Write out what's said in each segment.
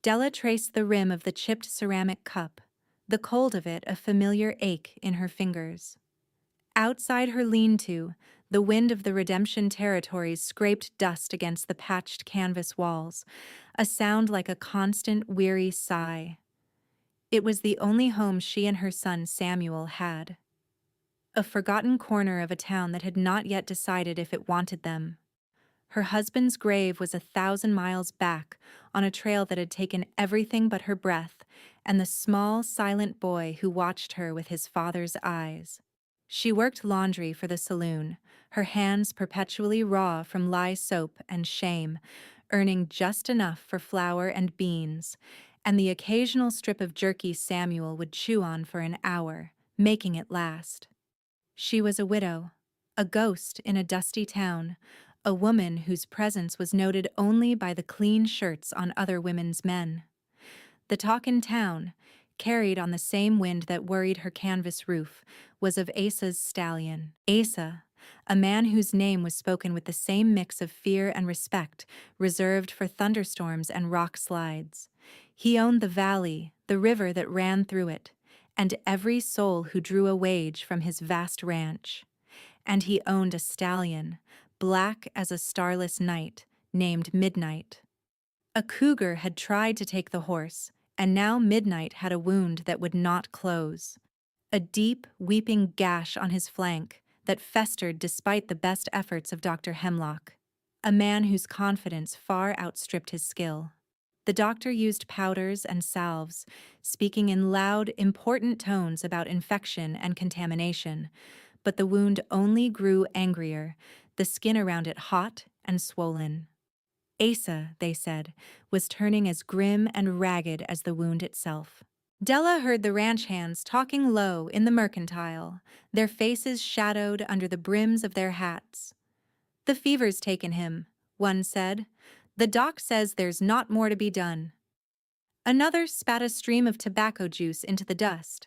Della traced the rim of the chipped ceramic cup, the cold of it a familiar ache in her fingers. Outside her lean-to, the wind of the redemption territories scraped dust against the patched canvas walls, a sound like a constant, weary sigh. It was the only home she and her son Samuel had. A forgotten corner of a town that had not yet decided if it wanted them. Her husband's grave was 1,000 miles back, on a trail that had taken everything but her breath, and the small, silent boy who watched her with his father's eyes. She worked laundry for the saloon, her hands perpetually raw from lye soap and shame, earning just enough for flour and beans, and the occasional strip of jerky Samuel would chew on for an hour, making it last. She was a widow, a ghost in a dusty town, a woman whose presence was noted only by the clean shirts on other women's men. The talk in town, carried on the same wind that worried her canvas roof, was of Asa's stallion. Asa, a man whose name was spoken with the same mix of fear and respect reserved for thunderstorms and rock slides. He owned the valley, the river that ran through it, and every soul who drew a wage from his vast ranch. And he owned a stallion, black as a starless night, named Midnight. A cougar had tried to take the horse, and now Midnight had a wound that would not close. A deep, weeping gash on his flank that festered despite the best efforts of Dr. Hemlock, a man whose confidence far outstripped his skill. The doctor used powders and salves, speaking in loud, important tones about infection and contamination, but the wound only grew angrier, the skin around it hot and swollen. Asa, they said, was turning as grim and ragged as the wound itself. Della heard the ranch hands talking low in the mercantile, their faces shadowed under the brims of their hats. "The fever's taken him," one said. "The doc says there's not more to be done." Another spat a stream of tobacco juice into the dust.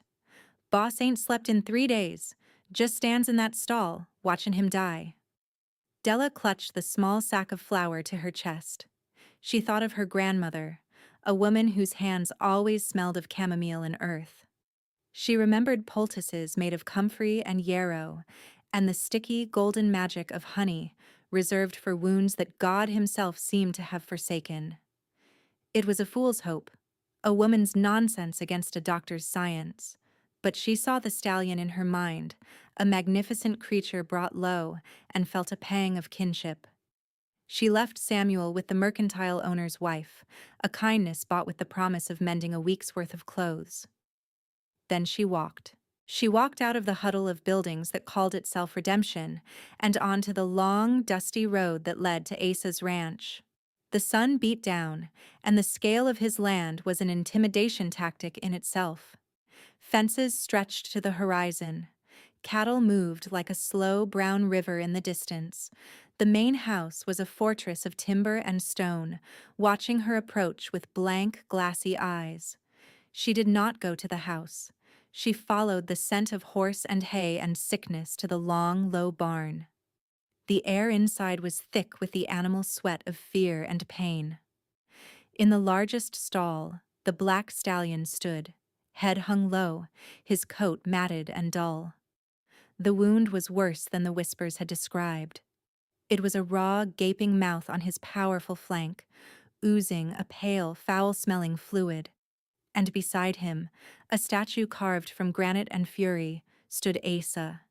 "Boss ain't slept in 3 days, just stands in that stall, watching him die." Della clutched the small sack of flour to her chest. She thought of her grandmother, a woman whose hands always smelled of chamomile and earth. She remembered poultices made of comfrey and yarrow, and the sticky golden magic of honey, reserved for wounds that God himself seemed to have forsaken. It was a fool's hope, a woman's nonsense against a doctor's science, but she saw the stallion in her mind, a magnificent creature brought low, and felt a pang of kinship. She left Samuel with the mercantile owner's wife, a kindness bought with the promise of mending a week's worth of clothes. Then she walked. She walked out of the huddle of buildings that called itself Redemption and onto the long, dusty road that led to Asa's ranch. The sun beat down, and the scale of his land was an intimidation tactic in itself. Fences stretched to the horizon. Cattle moved like a slow brown river in the distance. The main house was a fortress of timber and stone, watching her approach with blank, glassy eyes. She did not go to the house. She followed the scent of horse and hay and sickness to the long, low barn. The air inside was thick with the animal sweat of fear and pain. In the largest stall, the black stallion stood, head hung low, his coat matted and dull. The wound was worse than the whispers had described. It was a raw, gaping mouth on his powerful flank, oozing a pale, foul-smelling fluid. And beside him, a statue carved from granite and fury, stood Asa.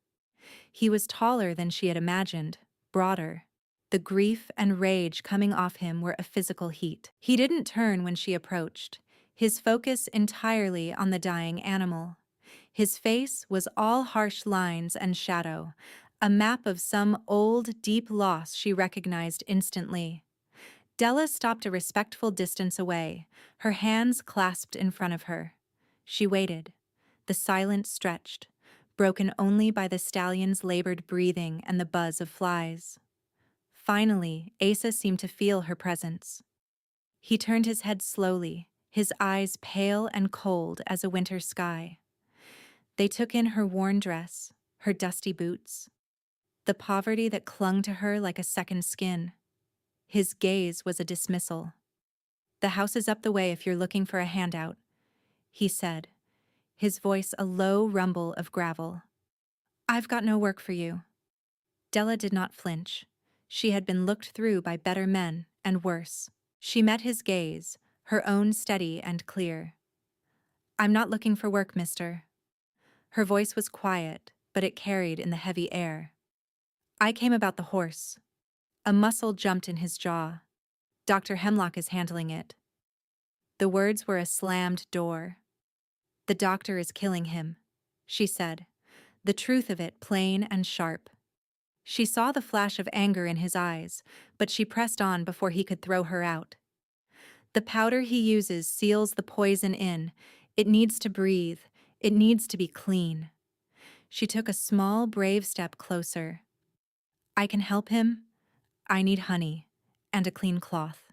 He was taller than she had imagined, broader. The grief and rage coming off him were a physical heat. He didn't turn when she approached, his focus entirely on the dying animal. His face was all harsh lines and shadow, a map of some old, deep loss she recognized instantly. Della stopped a respectful distance away, her hands clasped in front of her. She waited. The silence stretched, broken only by the stallion's labored breathing and the buzz of flies. Finally, Asa seemed to feel her presence. He turned his head slowly, his eyes pale and cold as a winter sky. They took in her worn dress, her dusty boots, the poverty that clung to her like a second skin. His gaze was a dismissal. "The house is up the way if you're looking for a handout," he said, his voice a low rumble of gravel. "I've got no work for you." Della did not flinch. She had been looked through by better men, and worse. She met his gaze, her own steady and clear. "I'm not looking for work, mister." Her voice was quiet, but it carried in the heavy air. "I came about the horse." A muscle jumped in his jaw. "Dr. Hemlock is handling it." The words were a slammed door. "The doctor is killing him," she said, the truth of it plain and sharp. She saw the flash of anger in his eyes, but she pressed on before he could throw her out. "The powder he uses seals the poison in. It needs to breathe. It needs to be clean." She took a small, brave step closer. "I can help him. I need honey and a clean cloth."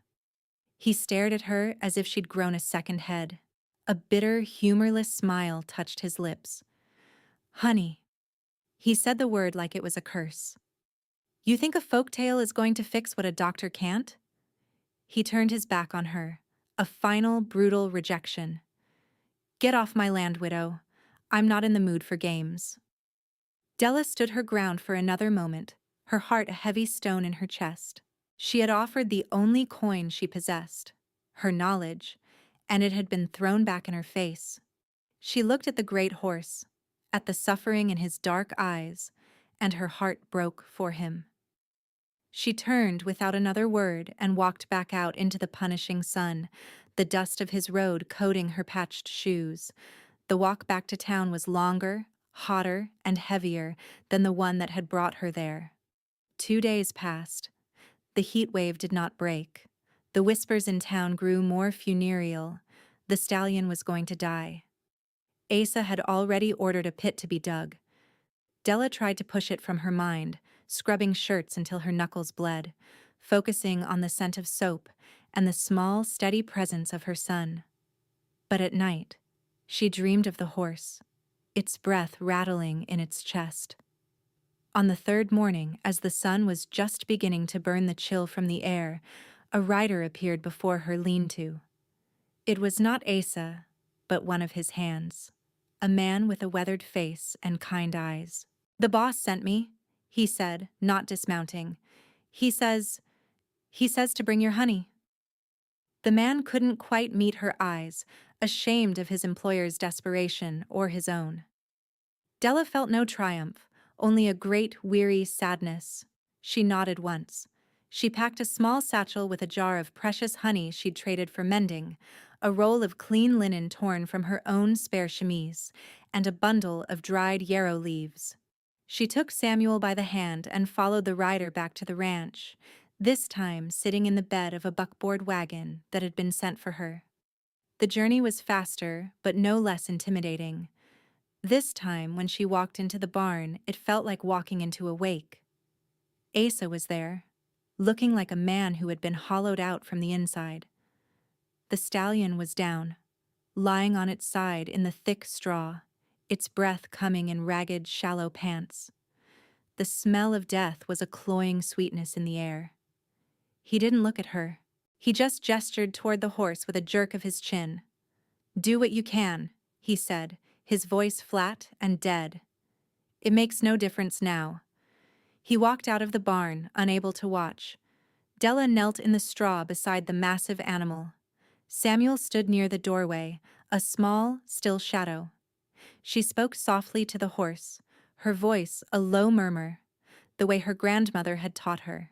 He stared at her as if she'd grown a second head. A bitter, humorless smile touched his lips. "Honey." He said the word like it was a curse. "You think a folktale is going to fix what a doctor can't?" He turned his back on her, a final, brutal rejection. "Get off my land, widow. I'm not in the mood for games." Della stood her ground for another moment, her heart a heavy stone in her chest. She had offered the only coin she possessed, her knowledge, and it had been thrown back in her face. She looked at the great horse, at the suffering in his dark eyes, and her heart broke for him. She turned without another word and walked back out into the punishing sun, the dust of his road coating her patched shoes. The walk back to town was longer, hotter, and heavier than the one that had brought her there. 2 days passed. The heat wave did not break. The whispers in town grew more funereal. The stallion was going to die. Asa had already ordered a pit to be dug. Della tried to push it from her mind, scrubbing shirts until her knuckles bled, focusing on the scent of soap and the small, steady presence of her son. But at night, she dreamed of the horse, its breath rattling in its chest. On the third morning, as the sun was just beginning to burn the chill from the air, a rider appeared before her lean-to. It was not Asa, but one of his hands, a man with a weathered face and kind eyes. "The boss sent me," he said, not dismounting. He says to bring your honey." The man couldn't quite meet her eyes, ashamed of his employer's desperation or his own. Della felt no triumph, only a great, weary sadness. She nodded once. She packed a small satchel with a jar of precious honey she'd traded for mending, a roll of clean linen torn from her own spare chemise, and a bundle of dried yarrow leaves. She took Samuel by the hand and followed the rider back to the ranch, this time sitting in the bed of a buckboard wagon that had been sent for her. The journey was faster, but no less intimidating. This time, when she walked into the barn, it felt like walking into a wake. Asa was there, looking like a man who had been hollowed out from the inside. The stallion was down, lying on its side in the thick straw, its breath coming in ragged, shallow pants. The smell of death was a cloying sweetness in the air. He didn't look at her. He just gestured toward the horse with a jerk of his chin. "Do what you can," he said, his voice flat and dead. "It makes no difference now." He walked out of the barn, unable to watch. Della knelt in the straw beside the massive animal. Samuel stood near the doorway, a small, still shadow. She spoke softly to the horse, her voice a low murmur, the way her grandmother had taught her.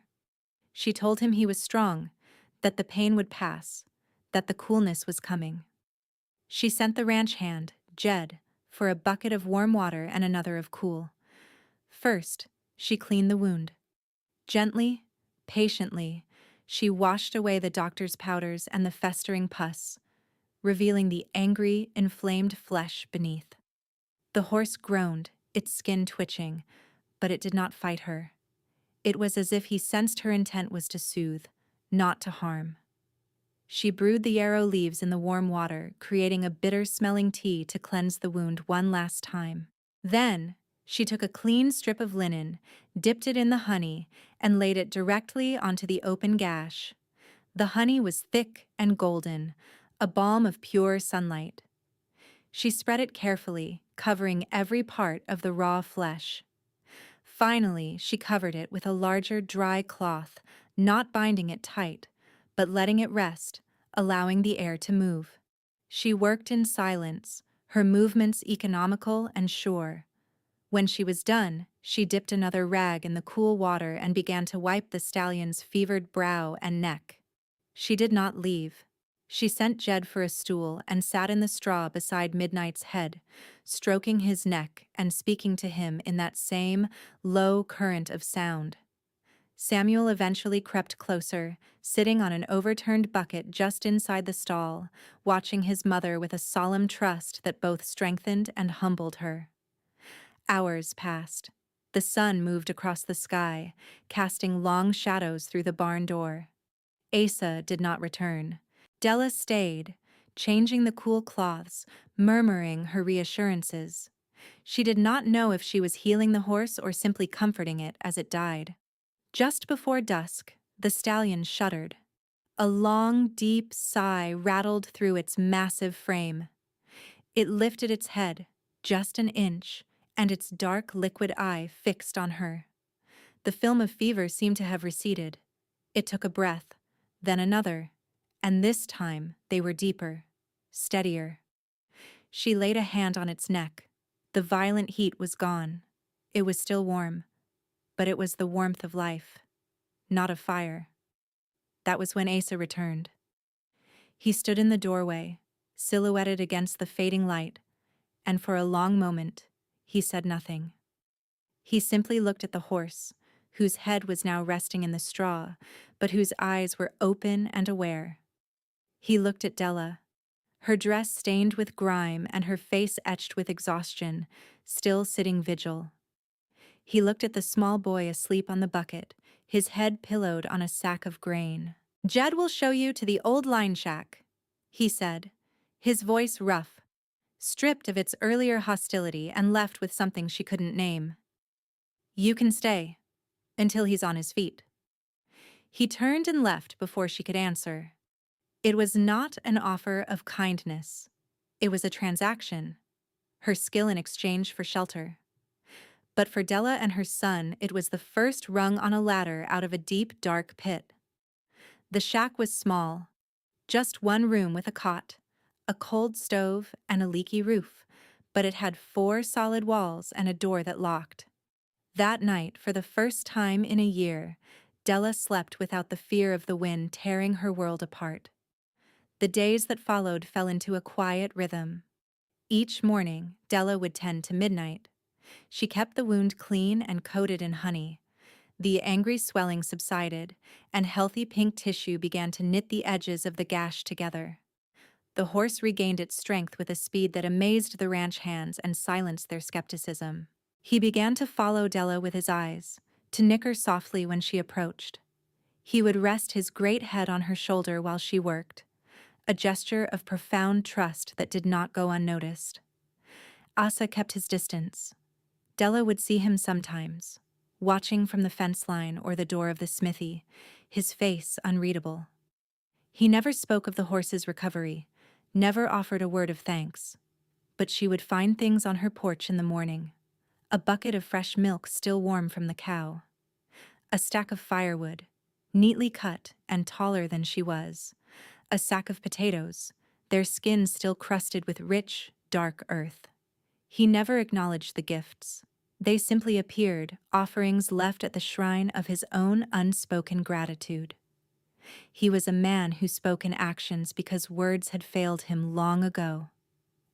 She told him he was strong, that the pain would pass, that the coolness was coming. She sent the ranch hand, Jed, for a bucket of warm water and another of cool. First, she cleaned the wound. Gently, patiently, she washed away the doctor's powders and the festering pus, revealing the angry, inflamed flesh beneath. The horse groaned, its skin twitching, but it did not fight her. It was as if he sensed her intent was to soothe, not to harm. She brewed the yarrow leaves in the warm water, creating a bitter-smelling tea to cleanse the wound one last time. Then, she took a clean strip of linen, dipped it in the honey, and laid it directly onto the open gash. The honey was thick and golden, a balm of pure sunlight. She spread it carefully, covering every part of the raw flesh. Finally, she covered it with a larger, dry cloth, not binding it tight, but letting it rest, allowing the air to move. She worked in silence, her movements economical and sure. When she was done, she dipped another rag in the cool water and began to wipe the stallion's fevered brow and neck. She did not leave. She sent Jed for a stool and sat in the straw beside Midnight's head, stroking his neck and speaking to him in that same low current of sound. Samuel eventually crept closer, sitting on an overturned bucket just inside the stall, watching his mother with a solemn trust that both strengthened and humbled her. Hours passed. The sun moved across the sky, casting long shadows through the barn door. Asa did not return. Della stayed, changing the cool cloths, murmuring her reassurances. She did not know if she was healing the horse or simply comforting it as it died. Just before dusk, the stallion shuddered. A long, deep sigh rattled through its massive frame. It lifted its head, just an inch, and its dark, liquid eye fixed on her. The film of fever seemed to have receded. It took a breath, then another, and this time they were deeper, steadier. She laid a hand on its neck. The violent heat was gone. It was still warm, but it was the warmth of life, not of fire. That was when Asa returned. He stood in the doorway, silhouetted against the fading light, and for a long moment, he said nothing. He simply looked at the horse, whose head was now resting in the straw, but whose eyes were open and aware. He looked at Della, her dress stained with grime and her face etched with exhaustion, still sitting vigil. He looked at the small boy asleep on the bucket, his head pillowed on a sack of grain. "Jed will show you to the old line shack," he said, his voice rough, stripped of its earlier hostility and left with something she couldn't name. "You can stay, until he's on his feet." He turned and left before she could answer. It was not an offer of kindness. It was a transaction, her skill in exchange for shelter. But for Della and her son, it was the first rung on a ladder out of a deep, dark pit. The shack was small, just one room with a cot, a cold stove, and a leaky roof, but it had 4 solid walls and a door that locked. That night, for the first time in a year, Della slept without the fear of the wind tearing her world apart. The days that followed fell into a quiet rhythm. Each morning, Della would tend to Midnight. She kept the wound clean and coated in honey. The angry swelling subsided, and healthy pink tissue began to knit the edges of the gash together. The horse regained its strength with a speed that amazed the ranch hands and silenced their skepticism. He began to follow Della with his eyes, to nicker softly when she approached. He would rest his great head on her shoulder while she worked, a gesture of profound trust that did not go unnoticed. Asa kept his distance. Della would see him sometimes, watching from the fence line or the door of the smithy, his face unreadable. He never spoke of the horse's recovery, never offered a word of thanks. But she would find things on her porch in the morning. A bucket of fresh milk still warm from the cow. A stack of firewood, neatly cut and taller than she was. A sack of potatoes, their skins still crusted with rich, dark earth. He never acknowledged the gifts. They simply appeared, offerings left at the shrine of his own unspoken gratitude. He was a man who spoke in actions because words had failed him long ago.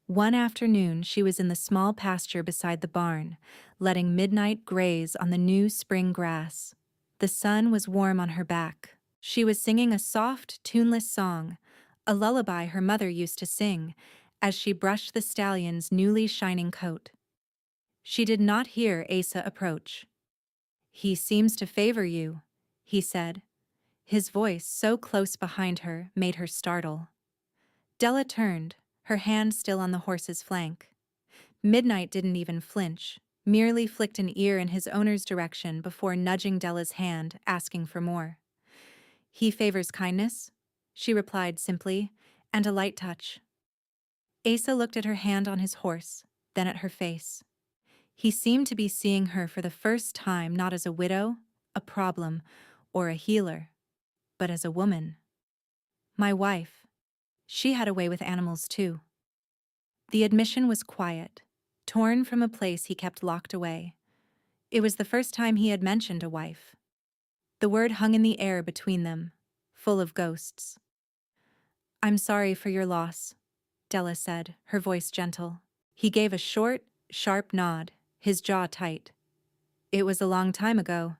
One afternoon, she was in the small pasture beside the barn, letting Midnight graze on the new spring grass. The sun was warm on her back. She was singing a soft, tuneless song, a lullaby her mother used to sing, as she brushed the stallion's newly shining coat. She did not hear Asa approach. "He seems to favor you," he said. His voice, so close behind her, made her startle. Della turned, her hand still on the horse's flank. Midnight didn't even flinch, merely flicked an ear in his owner's direction before nudging Della's hand, asking for more. "He favors kindness," she replied simply, "and a light touch." Asa looked at her hand on his horse, then at her face. He seemed to be seeing her for the first time not as a widow, a problem, or a healer, but as a woman. My wife. She had a way with animals too. The admission was quiet, torn from a place he kept locked away. It was the first time he had mentioned a wife. The word hung in the air between them, full of ghosts. "I'm sorry for your loss," Della said, her voice gentle. He gave a short, sharp nod, his jaw tight. "It was a long time ago."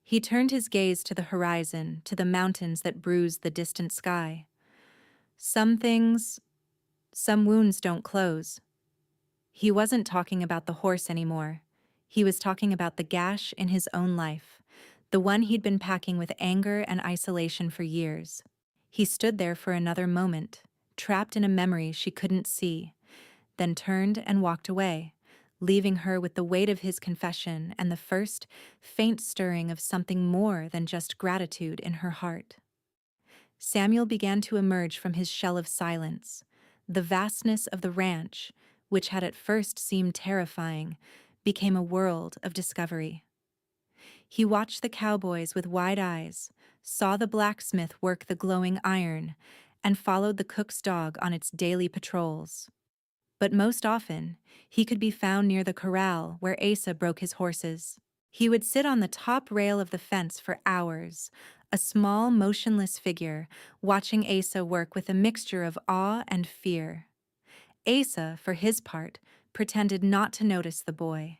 He turned his gaze to the horizon, to the mountains that bruised the distant sky. Some wounds don't close." He wasn't talking about the horse anymore. He was talking about the gash in his own life, the one he'd been packing with anger and isolation for years. He stood there for another moment, trapped in a memory she couldn't see, then turned and walked away, leaving her with the weight of his confession and the first, faint stirring of something more than just gratitude in her heart. Samuel began to emerge from his shell of silence. The vastness of the ranch, which had at first seemed terrifying, became a world of discovery. He watched the cowboys with wide eyes, saw the blacksmith work the glowing iron, and followed the cook's dog on its daily patrols. But most often, he could be found near the corral where Asa broke his horses. He would sit on the top rail of the fence for hours, a small, motionless figure, watching Asa work with a mixture of awe and fear. Asa, for his part, pretended not to notice the boy.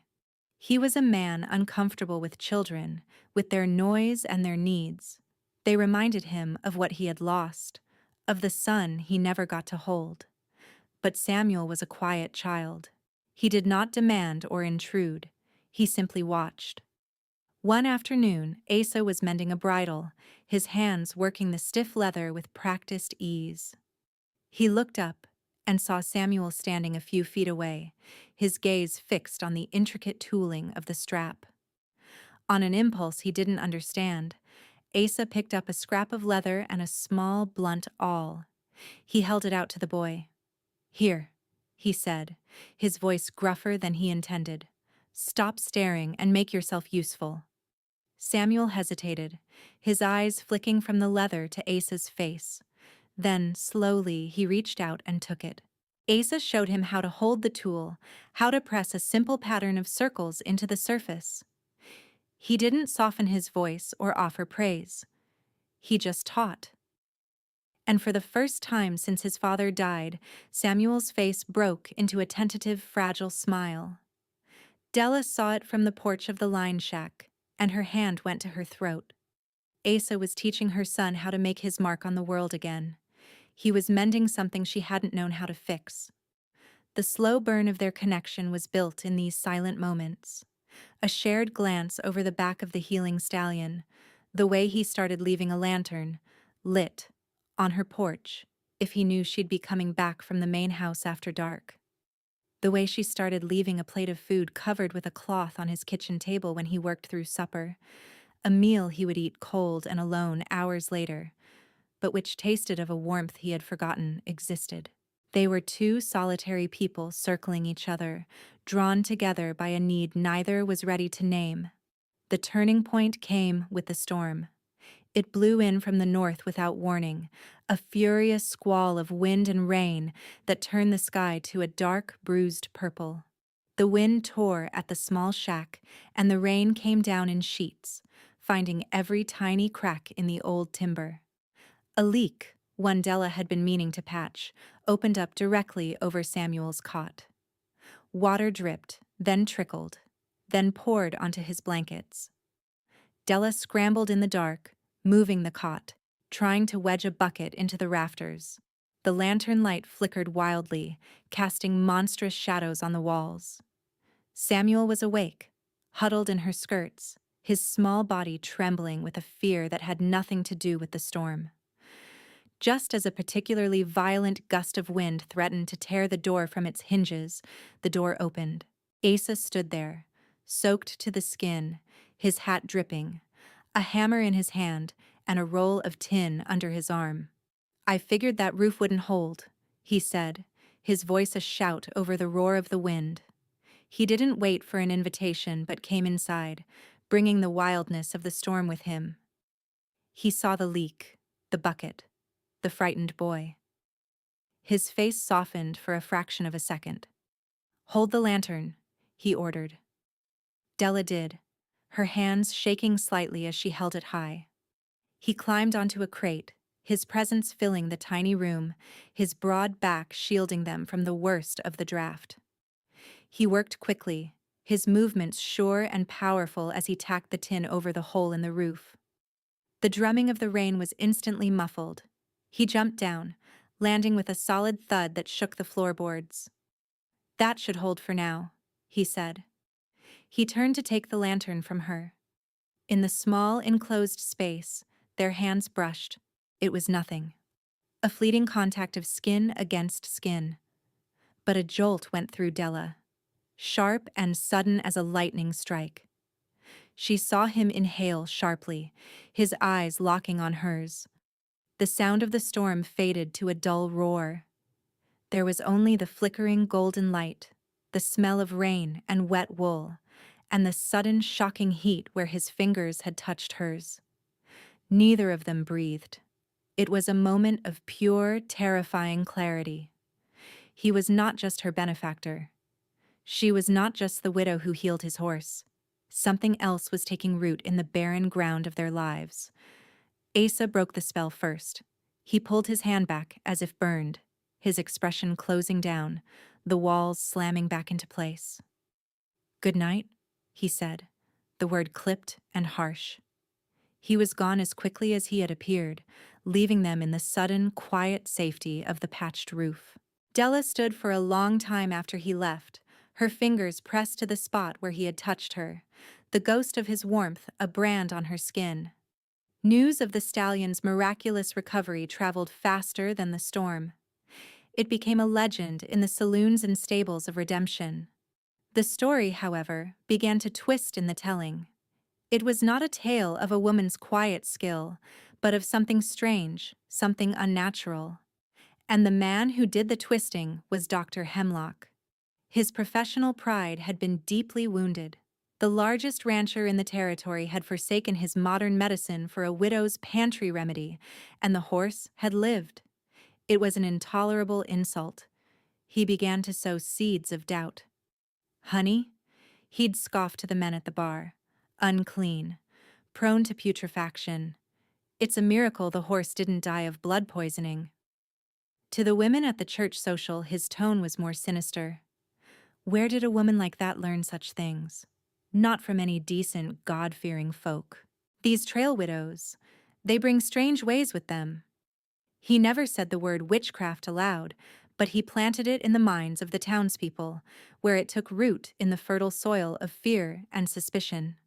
He was a man uncomfortable with children, with their noise and their needs. They reminded him of what he had lost, of the son he never got to hold. But Samuel was a quiet child. He did not demand or intrude. He simply watched. One afternoon, Asa was mending a bridle, his hands working the stiff leather with practiced ease. He looked up and saw Samuel standing a few feet away, his gaze fixed on the intricate tooling of the strap. On an impulse he didn't understand, Asa picked up a scrap of leather and a small, blunt awl. He held it out to the boy. "Here," he said, his voice gruffer than he intended. "Stop staring and make yourself useful." Samuel hesitated, his eyes flicking from the leather to Asa's face. Then, slowly, he reached out and took it. Asa showed him how to hold the tool, how to press a simple pattern of circles into the surface. He didn't soften his voice or offer praise. He just taught. And for the first time since his father died, Samuel's face broke into a tentative, fragile smile. Della saw it from the porch of the line shack, and her hand went to her throat. Asa was teaching her son how to make his mark on the world again. He was mending something she hadn't known how to fix. The slow burn of their connection was built in these silent moments. A shared glance over the back of the healing stallion, the way he started leaving a lantern, lit, on her porch, if he knew she'd be coming back from the main house after dark. The way she started leaving a plate of food covered with a cloth on his kitchen table when he worked through supper, a meal he would eat cold and alone hours later, but which tasted of a warmth he had forgotten existed. They were two solitary people circling each other, drawn together by a need neither was ready to name. The turning point came with the storm. It blew in from the north without warning, a furious squall of wind and rain that turned the sky to a dark, bruised purple. The wind tore at the small shack, and the rain came down in sheets, finding every tiny crack in the old timber. A leak, one Della had been meaning to patch, opened up directly over Samuel's cot. Water dripped, then trickled, then poured onto his blankets. Della scrambled in the dark, moving the cot, trying to wedge a bucket into the rafters. The lantern light flickered wildly, casting monstrous shadows on the walls. Samuel was awake, huddled in her skirts, his small body trembling with a fear that had nothing to do with the storm. Just as a particularly violent gust of wind threatened to tear the door from its hinges, the door opened. Asa stood there, soaked to the skin, his hat dripping, a hammer in his hand, and a roll of tin under his arm. "I figured that roof wouldn't hold," he said, his voice a shout over the roar of the wind. He didn't wait for an invitation but came inside, bringing the wildness of the storm with him. He saw the leak, the bucket, the frightened boy. His face softened for a fraction of a second. "Hold the lantern," he ordered. Della did, her hands shaking slightly as she held it high. He climbed onto a crate, his presence filling the tiny room, his broad back shielding them from the worst of the draft. He worked quickly, his movements sure and powerful as he tacked the tin over the hole in the roof. The drumming of the rain was instantly muffled. He jumped down, landing with a solid thud that shook the floorboards. "That should hold for now," he said. He turned to take the lantern from her. In the small, enclosed space, their hands brushed. It was nothing. A fleeting contact of skin against skin. But a jolt went through Della, sharp and sudden as a lightning strike. She saw him inhale sharply, his eyes locking on hers. The sound of the storm faded to a dull roar. There was only the flickering golden light, the smell of rain and wet wool, and the sudden shocking heat where his fingers had touched hers. Neither of them breathed. It was a moment of pure, terrifying clarity. He was not just her benefactor. She was not just the widow who healed his horse. Something else was taking root in the barren ground of their lives. Asa broke the spell first. He pulled his hand back as if burned, his expression closing down, the walls slamming back into place. "Good night," he said, the word clipped and harsh. He was gone as quickly as he had appeared, leaving them in the sudden, quiet safety of the patched roof. Della stood for a long time after he left, her fingers pressed to the spot where he had touched her, the ghost of his warmth a brand on her skin. News of the stallion's miraculous recovery traveled faster than the storm. It became a legend in the saloons and stables of Redemption. The story, however, began to twist in the telling. It was not a tale of a woman's quiet skill, but of something strange, something unnatural. And the man who did the twisting was Dr. Hemlock. His professional pride had been deeply wounded. The largest rancher in the territory had forsaken his modern medicine for a widow's pantry remedy, and the horse had lived. It was an intolerable insult. He began to sow seeds of doubt. "Honey?" He'd scoff to the men at the bar. "Unclean. Prone to putrefaction. It's a miracle the horse didn't die of blood poisoning." To the women at the church social, his tone was more sinister. Where did a woman like that learn such things? Not from any decent, God-fearing folk. These trail widows, they bring strange ways with them. He never said the word witchcraft aloud, but he planted it in the minds of the townspeople, where it took root in the fertile soil of fear and suspicion.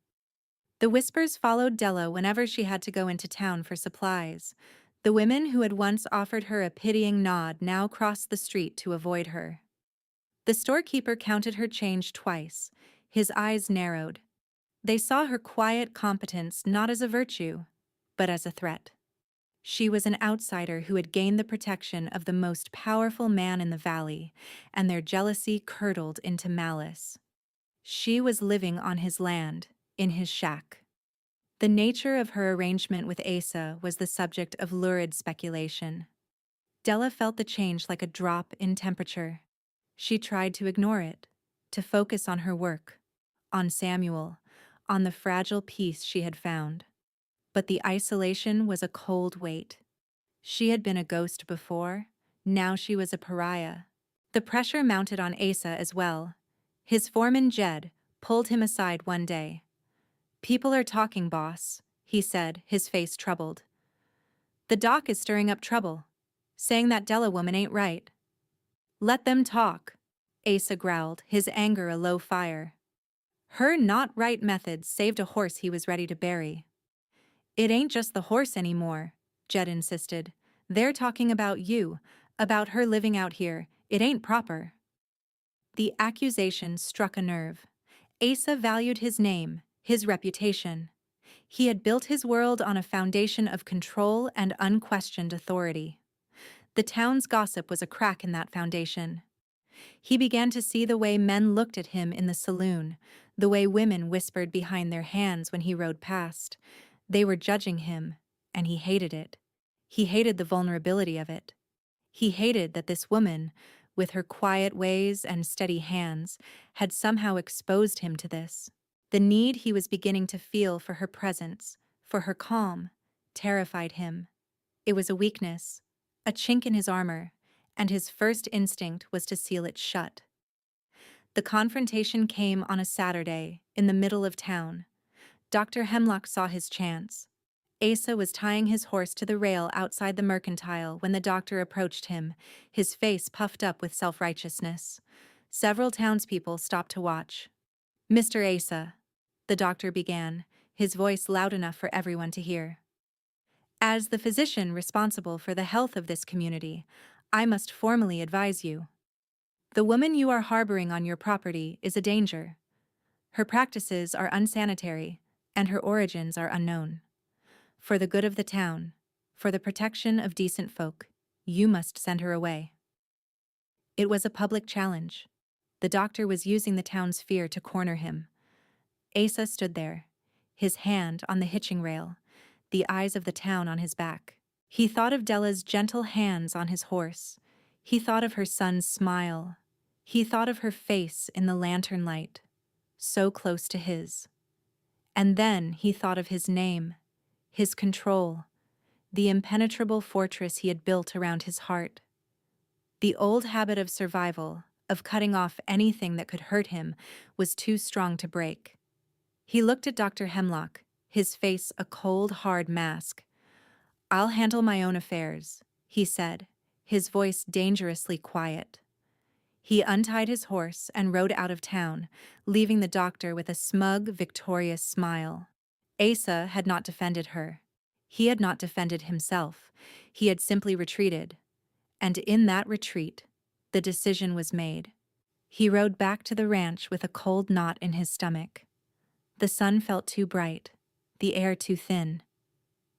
The whispers followed Della whenever she had to go into town for supplies. The women who had once offered her a pitying nod now crossed the street to avoid her. The storekeeper counted her change twice. His eyes narrowed. They saw her quiet competence not as a virtue, but as a threat. She was an outsider who had gained the protection of the most powerful man in the valley, and their jealousy curdled into malice. She was living on his land, in his shack. The nature of her arrangement with Asa was the subject of lurid speculation. Della felt the change like a drop in temperature. She tried to ignore it, to focus on her work, on Samuel, on the fragile peace she had found. But the isolation was a cold weight. She had been a ghost before, now she was a pariah. The pressure mounted on Asa as well. His foreman Jed pulled him aside one day. "People are talking, boss," he said, his face troubled. "The doc is stirring up trouble, saying that Della woman ain't right." "Let them talk," Asa growled, his anger a low fire. Her not-right methods saved a horse he was ready to bury. "It ain't just the horse anymore," Jed insisted. "They're talking about you, about her living out here. It ain't proper." The accusation struck a nerve. Asa valued his name, his reputation. He had built his world on a foundation of control and unquestioned authority. The town's gossip was a crack in that foundation. He began to see the way men looked at him in the saloon, the way women whispered behind their hands when he rode past. They were judging him, and he hated it. He hated the vulnerability of it. He hated that this woman, with her quiet ways and steady hands, had somehow exposed him to this. The need he was beginning to feel for her presence, for her calm, terrified him. It was a weakness, a chink in his armor, and his first instinct was to seal it shut. The confrontation came on a Saturday, in the middle of town. Dr. Hemlock saw his chance. Asa was tying his horse to the rail outside the mercantile when the doctor approached him, his face puffed up with self-righteousness. Several townspeople stopped to watch. "Mr. Asa," the doctor began, his voice loud enough for everyone to hear. "As the physician responsible for the health of this community, I must formally advise you. The woman you are harboring on your property is a danger. Her practices are unsanitary, and her origins are unknown. For the good of the town, for the protection of decent folk, you must send her away." It was a public challenge. The doctor was using the town's fear to corner him. Asa stood there, his hand on the hitching rail, the eyes of the town on his back. He thought of Della's gentle hands on his horse. He thought of her son's smile. He thought of her face in the lantern light, so close to his. And then he thought of his name, his control, the impenetrable fortress he had built around his heart. The old habit of survival, of cutting off anything that could hurt him, was too strong to break. He looked at Dr. Hemlock, his face a cold, hard mask. "I'll handle my own affairs," he said, his voice dangerously quiet. He untied his horse and rode out of town, leaving the doctor with a smug, victorious smile. Asa had not defended her. He had not defended himself. He had simply retreated. And in that retreat, the decision was made. He rode back to the ranch with a cold knot in his stomach. The sun felt too bright, the air too thin.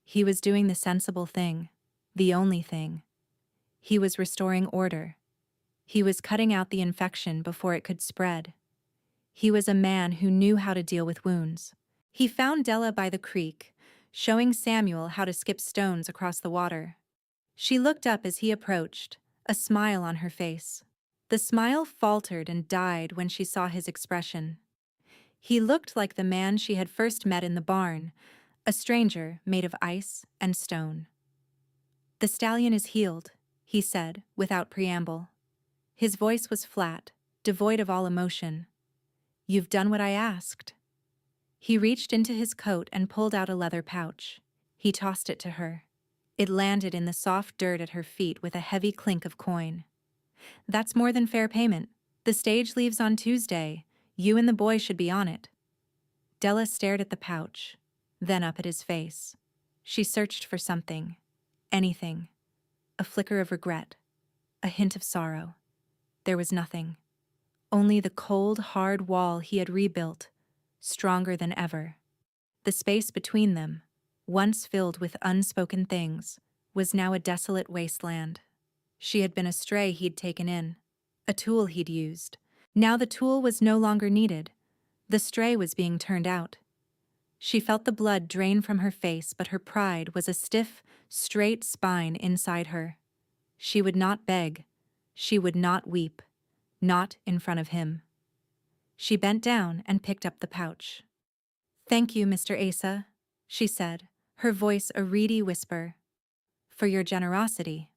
He was doing the sensible thing, the only thing. He was restoring order. He was cutting out the infection before it could spread. He was a man who knew how to deal with wounds. He found Della by the creek, showing Samuel how to skip stones across the water. She looked up as he approached, a smile on her face. The smile faltered and died when she saw his expression. He looked like the man she had first met in the barn, a stranger made of ice and stone. "The stallion is healed," he said, without preamble. His voice was flat, devoid of all emotion. "You've done what I asked." He reached into his coat and pulled out a leather pouch. He tossed it to her. It landed in the soft dirt at her feet with a heavy clink of coin. "That's more than fair payment. The stage leaves on Tuesday. You and the boy should be on it." Della stared at the pouch, then up at his face. She searched for something, anything, a flicker of regret, a hint of sorrow. There was nothing. Only the cold, hard wall he had rebuilt, stronger than ever. The space between them, once filled with unspoken things, was now a desolate wasteland. She had been a stray he'd taken in, a tool he'd used. Now the tool was no longer needed. The stray was being turned out. She felt the blood drain from her face, but her pride was a stiff, straight spine inside her. She would not beg. She would not weep. Not in front of him. She bent down and picked up the pouch. "Thank you, Mr. Asa," she said, her voice a reedy whisper. "For your generosity."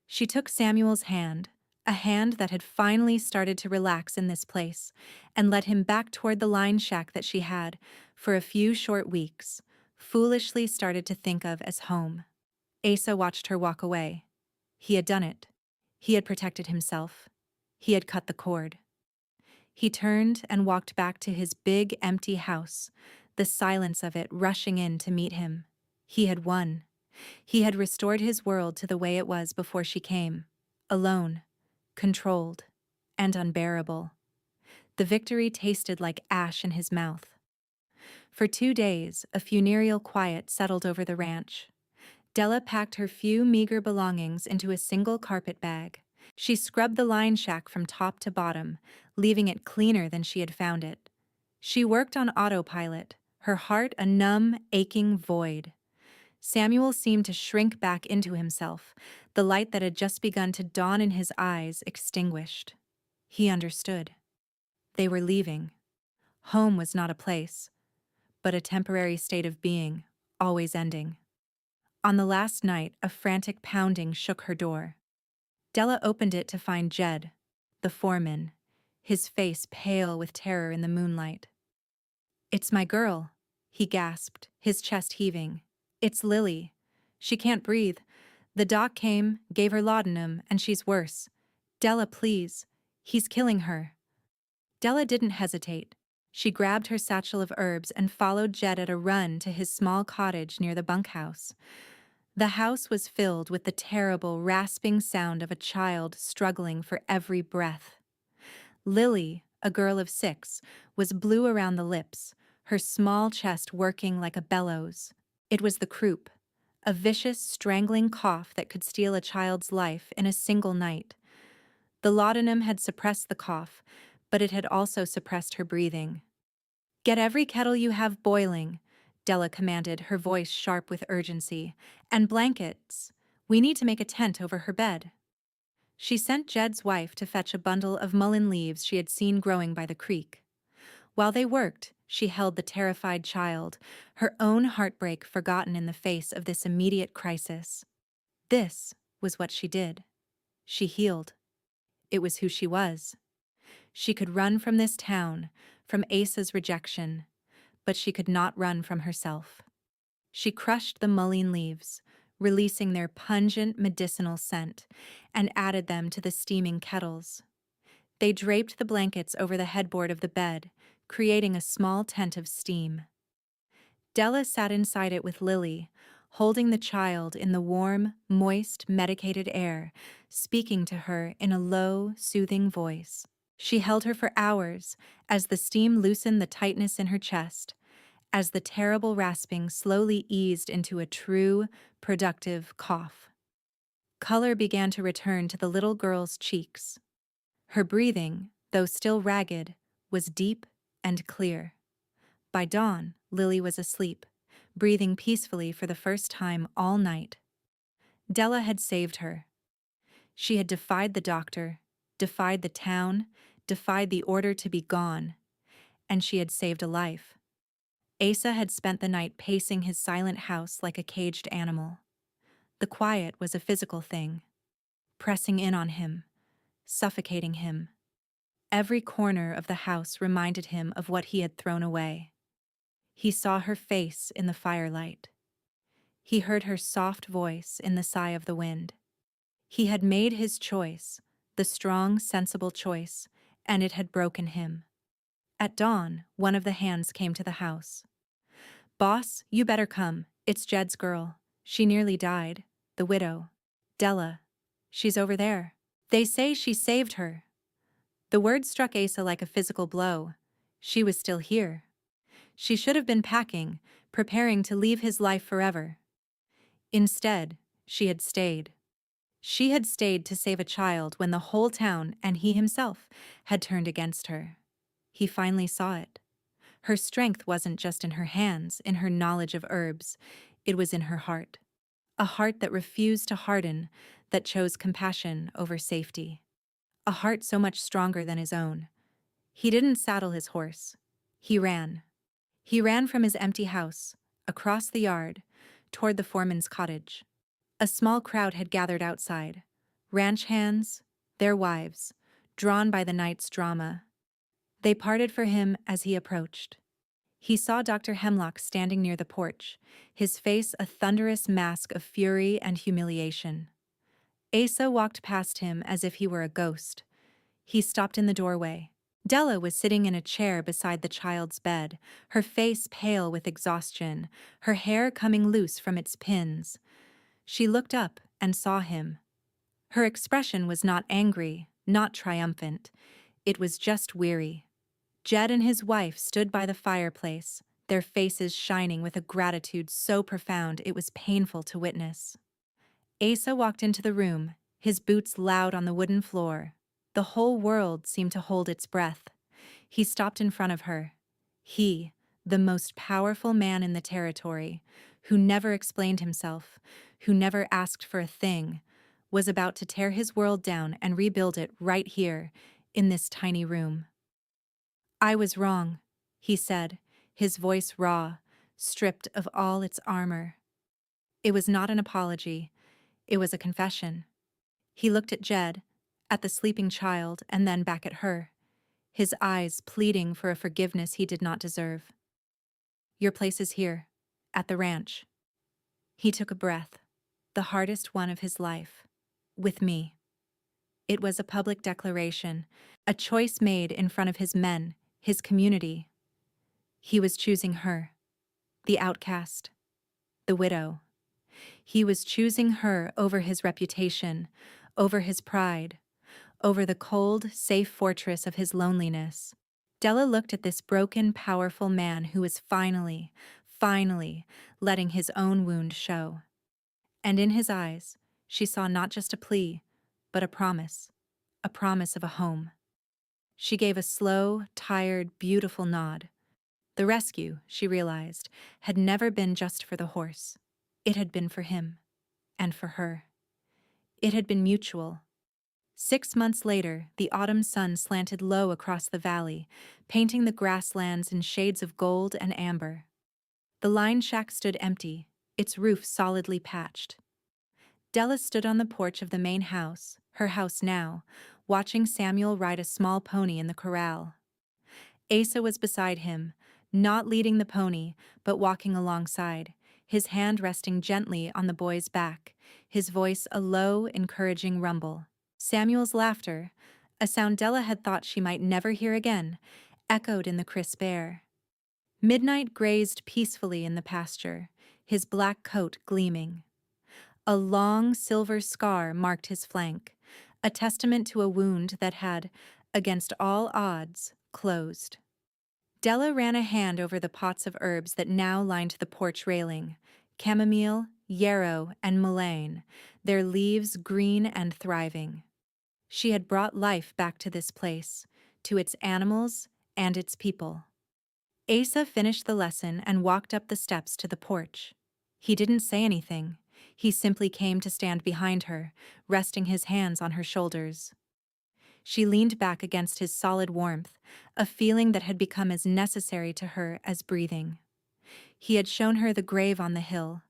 She took Samuel's hand, a hand that had finally started to relax in this place, and led him back toward the line shack that she had, for a few short weeks, foolishly started to think of as home. Asa watched her walk away. He had done it. He had protected himself. He had cut the cord. He turned and walked back to his big, empty house, the silence of it rushing in to meet him. He had won. He had restored his world to the way it was before she came, alone, controlled, and unbearable. The victory tasted like ash in his mouth. For 2 days, a funereal quiet settled over the ranch. Della packed her few meager belongings into a single carpet bag. She scrubbed the line shack from top to bottom, leaving it cleaner than she had found it. She worked on autopilot, her heart a numb, aching void. Samuel seemed to shrink back into himself, the light that had just begun to dawn in his eyes extinguished. He understood. They were leaving. Home was not a place, but a temporary state of being, always ending. On the last night, a frantic pounding shook her door. Della opened it to find Jed, the foreman, his face pale with terror in the moonlight. "It's my girl," he gasped, his chest heaving. "It's Lily. She can't breathe. The doc came, gave her laudanum, and she's worse. Della, please. He's killing her." Della didn't hesitate. She grabbed her satchel of herbs and followed Jed at a run to his small cottage near the bunkhouse. The house was filled with the terrible, rasping sound of a child struggling for every breath. Lily, a girl of 6, was blue around the lips, her small chest working like a bellows. It was the croup, a vicious, strangling cough that could steal a child's life in a single night. The laudanum had suppressed the cough, but it had also suppressed her breathing. "Get every kettle you have boiling," Della commanded, her voice sharp with urgency. "And blankets. We need to make a tent over her bed." She sent Jed's wife to fetch a bundle of mullein leaves she had seen growing by the creek. While they worked, she held the terrified child, her own heartbreak forgotten in the face of this immediate crisis. This was what she did. She healed. It was who she was. She could run from this town, from Asa's rejection, but she could not run from herself. She crushed the mullein leaves, releasing their pungent medicinal scent, and added them to the steaming kettles. They draped the blankets over the headboard of the bed, creating a small tent of steam. Della sat inside it with Lily, holding the child in the warm, moist, medicated air, speaking to her in a low, soothing voice. She held her for hours as the steam loosened the tightness in her chest, as the terrible rasping slowly eased into a true, productive cough. Color began to return to the little girl's cheeks. Her breathing, though still ragged, was deep and clear. By dawn, Lily was asleep, breathing peacefully for the first time all night. Della had saved her. She had defied the doctor, defied the town, defied the order to be gone, and she had saved a life. Asa had spent the night pacing his silent house like a caged animal. The quiet was a physical thing, pressing in on him, suffocating him. Every corner of the house reminded him of what he had thrown away. He saw her face in the firelight. He heard her soft voice in the sigh of the wind. He had made his choice, the strong, sensible choice, and it had broken him. At dawn, one of the hands came to the house. "Boss, you better come. It's Jed's girl. She nearly died. The widow. Della. She's over there. They say she saved her." The word struck Asa like a physical blow. She was still here. She should have been packing, preparing to leave his life forever. Instead, she had stayed. She had stayed to save a child when the whole town, and he himself, had turned against her. He finally saw it. Her strength wasn't just in her hands, in her knowledge of herbs. It was in her heart. A heart that refused to harden, that chose compassion over safety. A heart so much stronger than his own. He didn't saddle his horse. He ran. He ran from his empty house, across the yard, toward the foreman's cottage. A small crowd had gathered outside. Ranch hands, their wives, drawn by the night's drama. They parted for him as he approached. He saw Dr. Hemlock standing near the porch, his face a thunderous mask of fury and humiliation. Asa walked past him as if he were a ghost. He stopped in the doorway. Della was sitting in a chair beside the child's bed, her face pale with exhaustion, her hair coming loose from its pins. She looked up and saw him. Her expression was not angry, not triumphant. It was just weary. Jed and his wife stood by the fireplace, their faces shining with a gratitude so profound it was painful to witness. Asa walked into the room, his boots loud on the wooden floor. The whole world seemed to hold its breath. He stopped in front of her. He, the most powerful man in the territory, who never explained himself, who never asked for a thing, was about to tear his world down and rebuild it right here, in this tiny room. "I was wrong," he said, his voice raw, stripped of all its armor. It was not an apology, it was a confession. He looked at Jed, at the sleeping child, and then back at her, his eyes pleading for a forgiveness he did not deserve. "Your place is here, at the ranch." He took a breath, the hardest one of his life. "With me." It was a public declaration, a choice made in front of his men, his community. He was choosing her, the outcast, the widow. He was choosing her over his reputation, over his pride, over the cold, safe fortress of his loneliness. Della looked at this broken, powerful man who was finally letting his own wound show. And in his eyes, she saw not just a plea, but a promise of a home. She gave a slow, tired, beautiful nod. The rescue, she realized, had never been just for the horse. It had been for him, and for her. It had been mutual. 6 months later, the autumn sun slanted low across the valley, painting the grasslands in shades of gold and amber. The line shack stood empty, its roof solidly patched. Della stood on the porch of the main house, her house now, watching Samuel ride a small pony in the corral. Asa was beside him, not leading the pony, but walking alongside, his hand resting gently on the boy's back, his voice a low, encouraging rumble. Samuel's laughter, a sound Della had thought she might never hear again, echoed in the crisp air. Midnight grazed peacefully in the pasture, his black coat gleaming. A long silver scar marked his flank, a testament to a wound that had, against all odds, closed. Della ran a hand over the pots of herbs that now lined the porch railing, chamomile, yarrow, and mullein, their leaves green and thriving. She had brought life back to this place, to its animals and its people. Asa finished the lesson and walked up the steps to the porch. He didn't say anything. He simply came to stand behind her, resting his hands on her shoulders. She leaned back against his solid warmth, a feeling that had become as necessary to her as breathing. He had shown her the grave on the hill,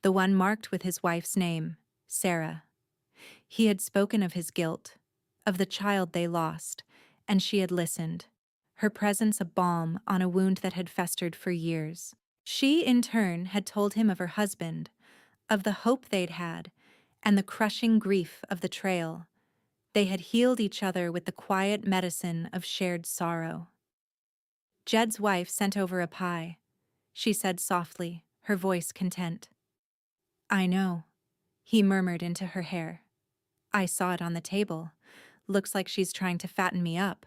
the one marked with his wife's name, Sarah. He had spoken of his guilt, of the child they lost, and she had listened, her presence a balm on a wound that had festered for years. She, in turn, had told him of her husband, of the hope they'd had, and the crushing grief of the trail. They had healed each other with the quiet medicine of shared sorrow. Jed's wife sent over a pie, she said softly, her voice content. "I know," he murmured into her hair. "I saw it on the table. Looks like she's trying to fatten me up."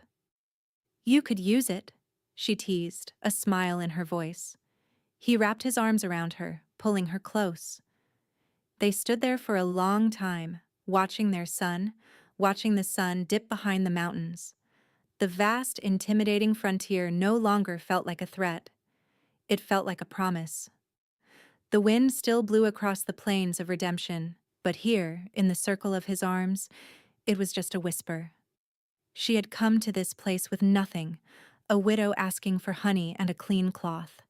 "You could use it," she teased, a smile in her voice. He wrapped his arms around her, pulling her close. They stood there for a long time, watching the sun dip behind the mountains. The vast, intimidating frontier no longer felt like a threat. It felt like a promise. The wind still blew across the plains of redemption, but here, in the circle of his arms, it was just a whisper. She had come to this place with nothing, a widow asking for honey and a clean cloth.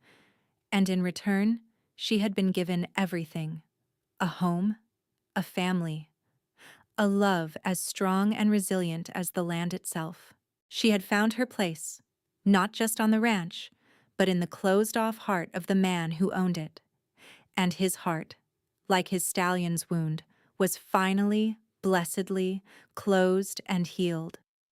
And in return, she had been given everything: a home, a family, a love as strong and resilient as the land itself. She had found her place, not just on the ranch, but in the closed-off heart of the man who owned it. And his heart, like his stallion's wound, was finally, blessedly, closed and healed.